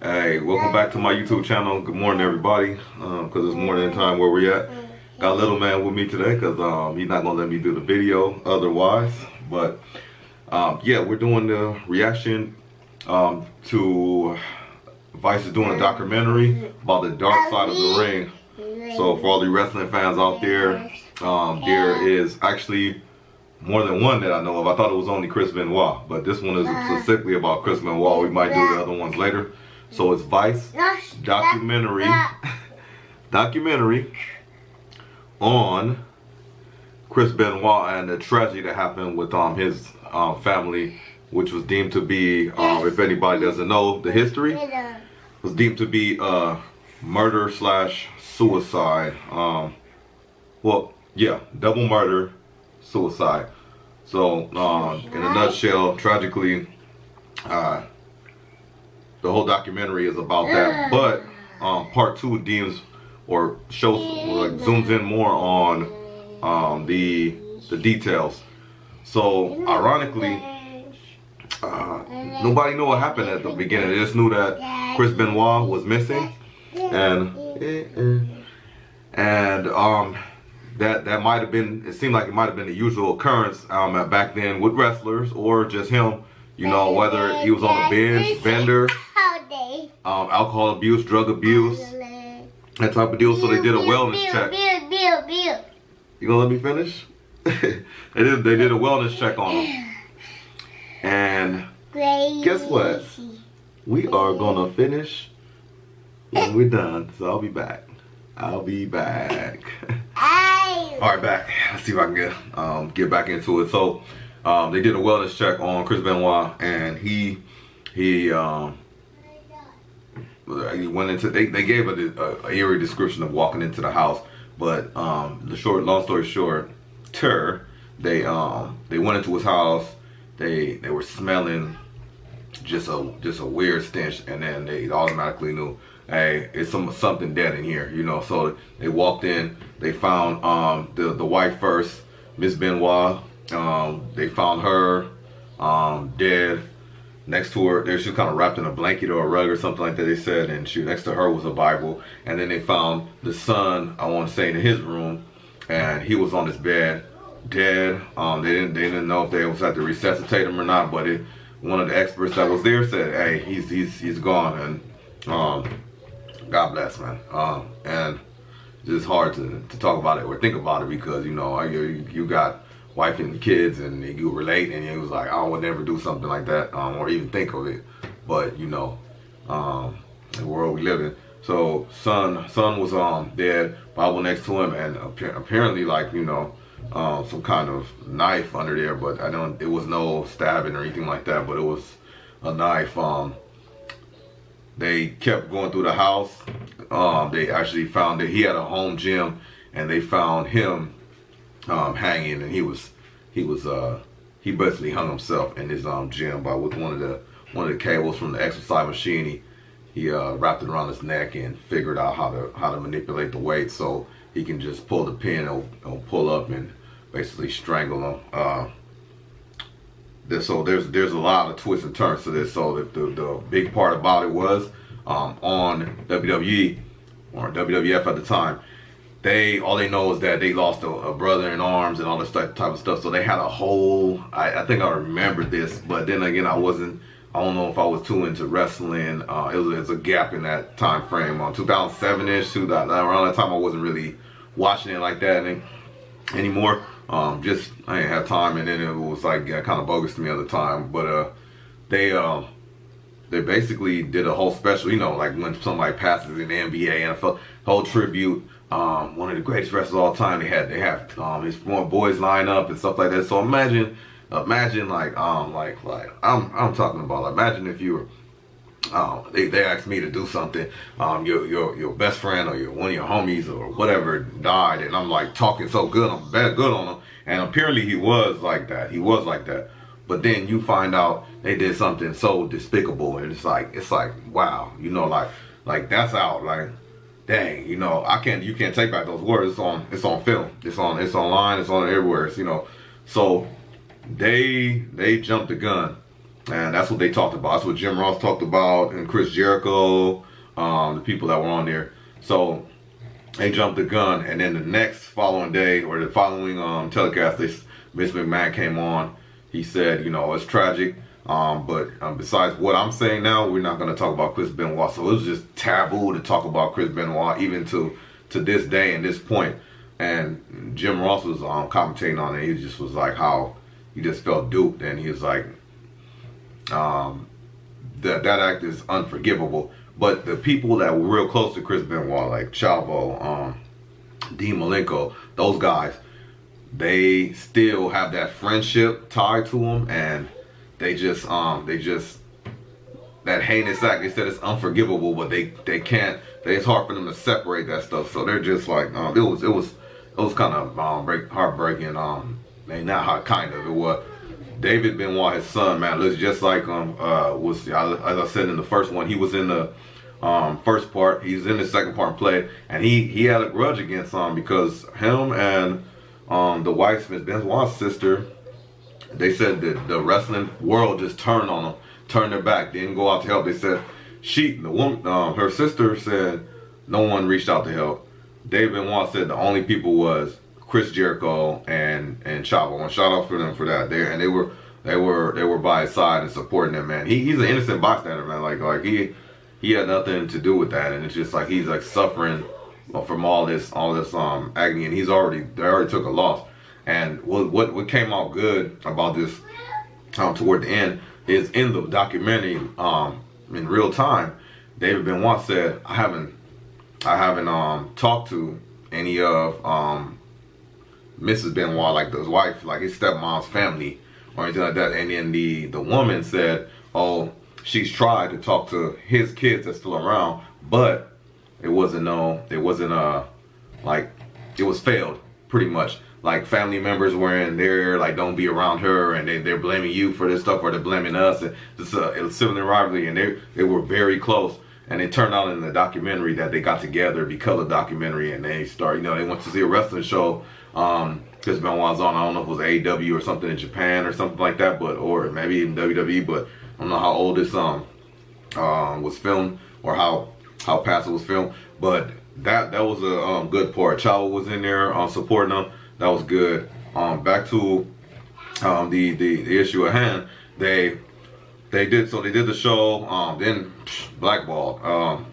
Hey, welcome back to my YouTube channel. Good morning, everybody. Cause it's morning time where we at. Got little man with me today, cause he's not gonna let me do the video otherwise. But yeah, we're doing the reaction to Vice is doing a documentary about the dark side of the ring. So for all the wrestling fans out there, there is actually more than one that I know of. I thought it was only Chris Benoit, but this one is specifically about Chris Benoit. We might do the other ones later. So it's Vice documentary on Chris Benoit and the tragedy that happened with his family, which was deemed to be, if anybody doesn't know the history, was deemed to be murder / suicide. Well, yeah, double murder, suicide. So in a nutshell, tragically, the whole documentary is about that, but part 2 deems or shows, like, zooms in more on the details. So ironically, nobody knew what happened at the beginning. They just knew that Chris Benoit was missing, and that might have been, it seemed like it might have been the usual occurrence back then with wrestlers, or just him, you know, whether he was on a binge, bender, alcohol abuse, drug abuse, that type of deal. So they did a wellness check. You gonna let me finish? they did a wellness check on him. And guess what? We are gonna finish when we're done. So I'll be back. I'll be back. Alright, back. Let's see if I can get back into it. So they did a wellness check on Chris Benoit, and he went into, they gave a eerie description of walking into the house, but long story short, they went into his house. They were smelling just a weird stench, and then they automatically knew, hey, it's something dead in here, you know. So they walked in. They found the wife first, Miss Benoit. They found her dead. Next to her, she was kind of wrapped in a blanket or a rug or something like that, they said, and next to her was a Bible. And then they found the son, I want to say, in his room, and he was on his bed, dead. They didn't know if they was had to resuscitate him or not, but one of the experts that was there said, hey, he's gone, and God bless, man. And it's just hard to talk about it or think about it, because, you know, you got wife and kids, and you relate, and it was like, I would never do something like that, or even think of it. But, you know, the world we live in. So son was dead, Bible next to him, and apparently, like, you know, some kind of knife under there, but it was no stabbing or anything like that, but it was a knife. They kept going through the house. They actually found that he had a home gym, and they found him hanging, and he basically hung himself in his gym with one of the cables from the exercise machine. He wrapped it around his neck and figured out how to manipulate the weight so he can just pull the pin or pull up and basically strangle him. So there's a lot of twists and turns to this. So the big part about it was on WWE or WWF at the time, all they know is that they lost a brother in arms and all this type of stuff. So they had a whole, I think I remember this, but then again, I don't know if I was too into wrestling. It was a gap in that time frame. 2007-ish, around that time, I wasn't really watching it like that anymore. I didn't have time, and then it was like kind of bogus to me at the time. But they basically did a whole special, you know, like when somebody passes in the NBA, NFL, whole tribute. One of the greatest wrestlers of all time. They have his boys line up and stuff like that. So imagine like I'm talking about, like, imagine if you were they asked me to do something, your best friend or one of your homies or whatever died, and I'm like talking so good, I'm good on him, and apparently he was like that. But then you find out they did something so despicable, and it's like wow, you know, like that's out, like, dang, you know, you can't take back those words. It's on film, it's online, it's on everywhere, you know. So they jumped the gun And that's what they talked about. That's what Jim Ross talked about, and Chris Jericho, the people that were on there. So they jumped the gun, and then the next following day, or the following telecast, Vince McMahon came on. He said, you know, it's tragic, but besides what I'm saying now, we're not going to talk about Chris Benoit. So it was just taboo to talk about Chris Benoit, even to this day and this point. And Jim Ross was commentating on it. He just was like how he just felt duped, and he was like, that act is unforgivable. But the people that were real close to Chris Benoit, like Chavo, Dean Malenko, those guys, they still have that friendship tied to them, and they just that heinous act. They said it's unforgivable, but they can't. It's hard for them to separate that stuff. So they're just like it was kind of heartbreaking. Not how kind of it was. David Benoit, his son, man, looks just like was, as I said in the first one. He was in the first part. He's in the second part and played, and he had a grudge against because him and the wife, Miss Benoit's sister, they said that the wrestling world just turned on them, turned their back, didn't go out to help. They said the woman, her sister said no one reached out to help. David Benoit said the only people was Chris Jericho and Chavo. And shout out for them for that. They were by his side and supporting him, man. He's an innocent bystander, man. Like he had nothing to do with that, and it's just like he's like suffering from all this agony, and they already took a loss. And what came out good about this toward the end is in the documentary in real time. David Benoit said, I haven't talked to any of Mrs. Benoit, like his wife, like his stepmom's family or anything like that. And then the woman said, oh, she's tried to talk to his kids that's still around, but it was failed pretty much. Like family members were in there, like don't be around her, and they're blaming you for this stuff, or they're blaming us. And it's a sibling rivalry, and they were very close. And it turned out in the documentary that they got together because of the documentary, and they went to see a wrestling show. Chris Benoit's on, I don't know if it was AEW or something in Japan or something like that, or maybe even WWE, but I don't know how old this was filmed or how past it was filmed. But that was a good part. Chavo was in there supporting them. That was good. Back to the issue at hand. They did the show. Then blackballed.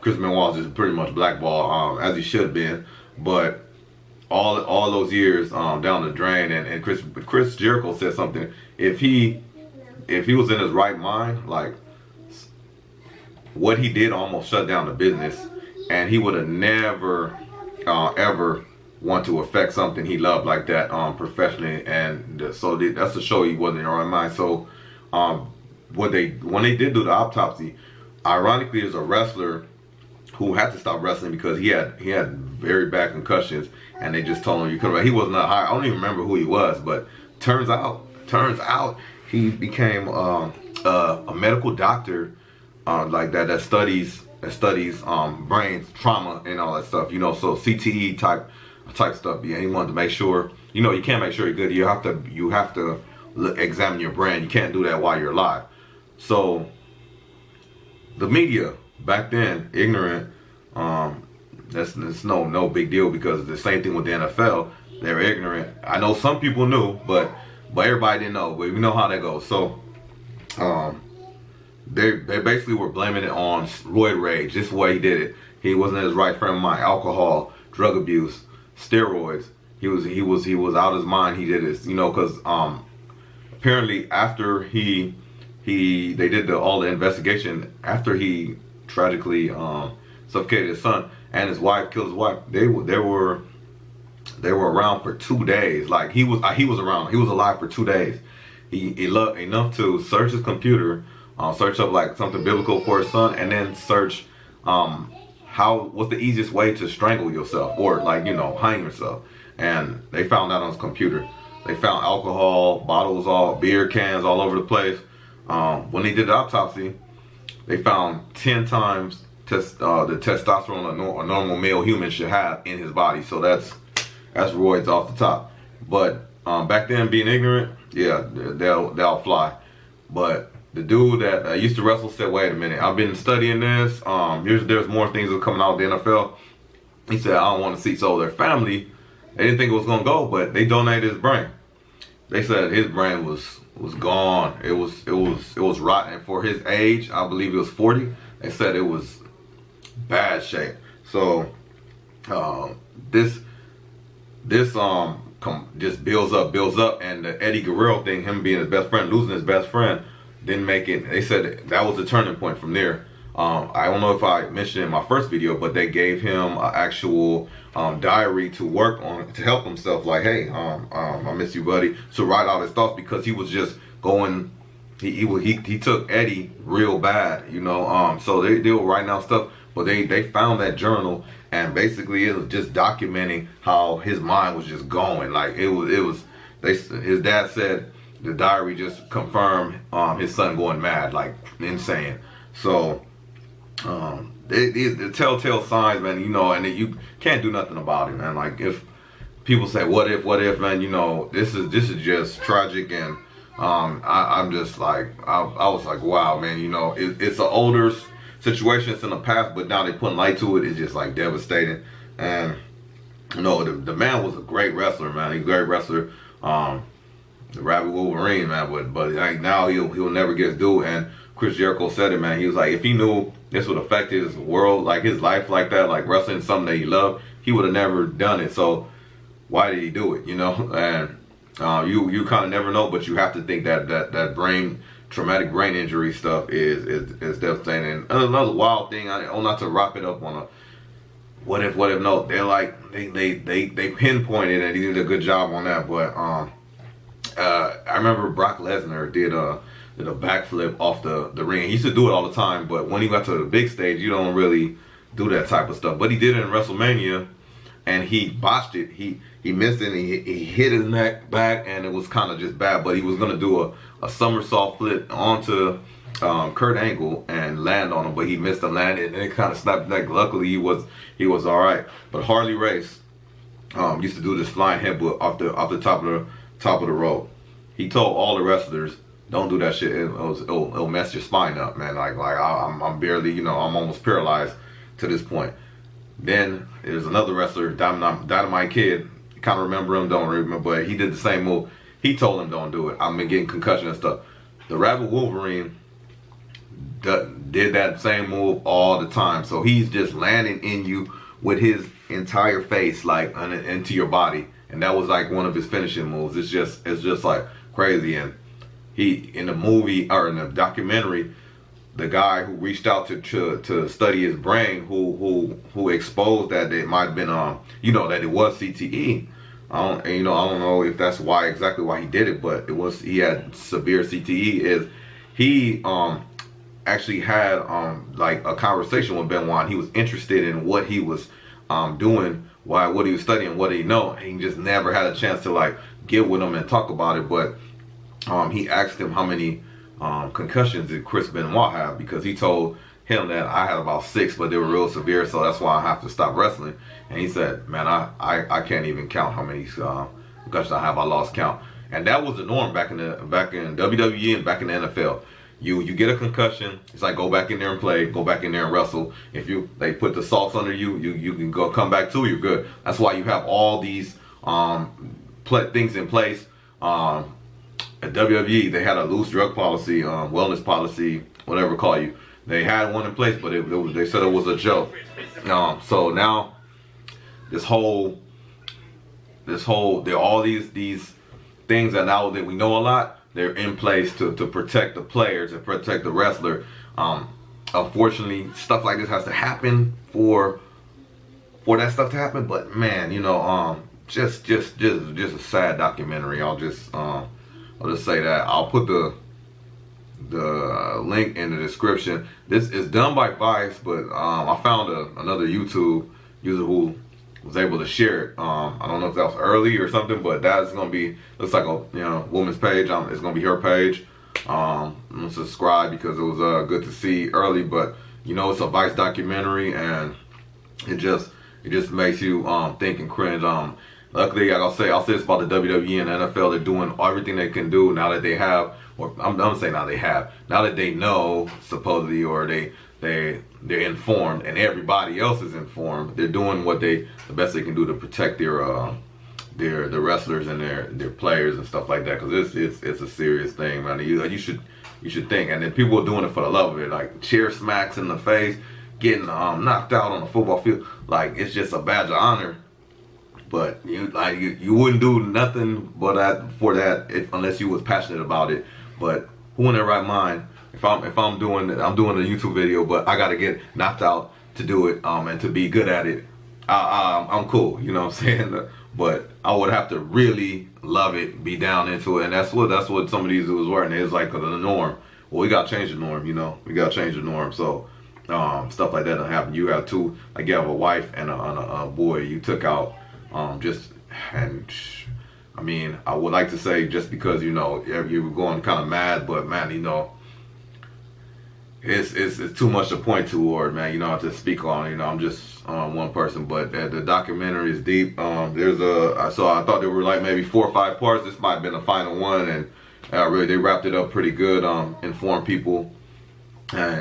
Chris Benoit is pretty much blackballed, as he should have been. But all those years down the drain. And Chris Jericho said something. If he was in his right mind, like what he did almost shut down the business, and he would have never ever want to affect something he loved like that professionally. And so that's to show he wasn't in the right mind. So when they did do the autopsy, ironically, there's a wrestler who had to stop wrestling because he had very bad concussions, and they just told him you couldn't. He was not high. I don't even remember who he was, but turns out he became a medical doctor like that studies brains, trauma, and all that stuff. So CTE type stuff. Yeah, he wanted to make sure. You can't make sure you're good. You have to examine your brain. You can't do that while you're alive. So the media back then, ignorant. That's no big deal, because the same thing with the NFL. They're ignorant. I know some people knew, but everybody didn't know. But we know how that goes. So they basically were blaming it on roid rage. Just the way he did it. He wasn't in his right frame of mind. Alcohol, drug abuse, steroids. He was out of his mind. He did this, because apparently after they did all the investigation, after he tragically suffocated his son and his wife, killed his wife. They were around for 2 days. Like he was around. He was alive for 2 days. He loved enough to search his computer, search up like something biblical for his son, and then search what's the easiest way to strangle yourself or hang yourself. And they found that on his computer. They found alcohol bottles, beer cans all over the place. When they did the autopsy, they found 10 times the testosterone a normal male human should have in his body. So that's roids off the top. But back then, being ignorant, yeah, they'll fly. But the dude that used to wrestle said, wait a minute, I've been studying this. There's more things that are coming out of the NFL. He said, I don't want to see. So their family, they didn't think it was going to go, but they donated his brain. They said his brain was gone. It was rotten. For his age, I believe he was 40. They said it was bad shape. So this just builds up, and the Eddie Guerrero thing, him being his best friend, losing his best friend, didn't make it. They said that was the turning point from there. I don't know if I mentioned it in my first video, but they gave him an actual diary to work on to help himself. Like, hey, I miss you, buddy. To write out his thoughts, because he was just going. He took Eddie real bad, you know. So they were writing out stuff, but they found that journal, and basically it was just documenting how his mind was just going. Like his dad said the diary just confirmed his son going mad, like insane. So the telltale signs, man, you know, and you can't do nothing about it, man. Like, if people say what if, man, you know, this is just tragic. And I'm just like, I was like, wow, man, you know, it's an older situation, it's in the past, but now they putting light to it. It's just like devastating. And you know, the man was a great wrestler, man. He's a great wrestler. The Rabbit Wolverine, man, but like now he'll never get his due. And Chris Jericho said it, man. He was like, if he knew this would affect his world, like his life like that, like wrestling, something that he loved, he would have never done it. So why did he do it, you know? And you kind of never know, but you have to think that traumatic brain injury stuff is devastating. And another wild thing, not to wrap it up on a what if note, they're like, they pinpointed, and he did a good job on that. But I remember Brock Lesnar did a backflip off the ring. He used to do it all the time, but when he got to the big stage, you don't really do that type of stuff. But he did it in WrestleMania, and he botched it. He missed it, and he hit his neck back, and it was kind of just bad. But he was going to do a somersault flip onto Kurt Angle and land on him, but he missed the land, and it kind of snapped his neck. Luckily, he was all right. But Harley Race used to do this flying headbutt off the top of the rope. He told all the wrestlers, don't do that shit. It'll mess your spine up, man. Like I'm barely, you know, I'm almost paralyzed to this point. Then there's another wrestler, Dynamite Kid. Kind of remember him, don't remember, but he did the same move. He told him don't do it. I've been getting concussion and stuff. The Rabbit Wolverine did that same move all the time. So he's just landing in you with his entire face, like into your body, and that was like one of his finishing moves. It's just like crazy. And he, in the movie or in the documentary, the guy who reached out to study his brain, who exposed that it might have been you know, that it was CTE. I don't know if that's exactly why he did it, but he had severe CTE. Is he actually had like a conversation with Benoit. He was interested in what he was doing, what he was studying, what he know. He just never had a chance to like get with him and talk about it. But he asked him how many concussions did Chris Benoit have, because he told him that I had about 6, but they were real severe, so that's why I have to stop wrestling. And he said, man, I can't even count how many concussions I have. I lost count. And that was the norm back in WWE and back in the NFL. You get a concussion, it's like go back in there and play, go back in there and wrestle. If they put the salts under you can come back to, you're good. That's why you have all these things in place. At WWE, they had a loose drug policy, wellness policy, whatever call you. They had one in place, but they said it was a joke. So now all these things that now that we know a lot, they're in place to protect the players and protect the wrestler. Unfortunately, stuff like this has to happen for that stuff to happen. But man, you know, just a sad documentary. I'll just say that. I'll put the link in the description. This is done by Vice, but I found another YouTube user who was able to share it. I don't know if that was early or something, but that's gonna be, looks like a woman's page. It's gonna be her page. I'm gonna subscribe because it was good to see early, but you know, it's a Vice documentary, and it just makes you think and cringe. luckily, like I'll say this about the WWE and the NFL, they're doing everything they can do now that they have, or I'm saying now they have, now that they know supposedly, or they're informed and everybody else is informed. They're doing the best they can do to protect the wrestlers and their players and stuff like that, because it's a serious thing, man. You should think, and then people are doing it for the love of it, like chair smacks in the face, getting knocked out on the football field. Like, it's just a badge of honor. But you wouldn't do nothing but that unless you was passionate about it. But who in their right mind, if I'm doing a YouTube video, but I gotta get knocked out to do it, and to be good at it, I'm cool, you know what I'm saying? But I would have to really love it, be down into it, and that's what some of these dudes were, and it's like the norm. Well, we gotta change the norm, you know. We gotta change the norm. So stuff like that don't happen. You have you have a wife and a boy you took out, I mean, I would like to say just because, you know, you were going kind of mad, but man, you know, it's too much to point toward, man. You know, to speak on. You know, I'm just one person, but the documentary is deep. I thought there were like maybe 4 or 5 parts. This might have been the final one, and really they wrapped it up pretty good. Informed people, and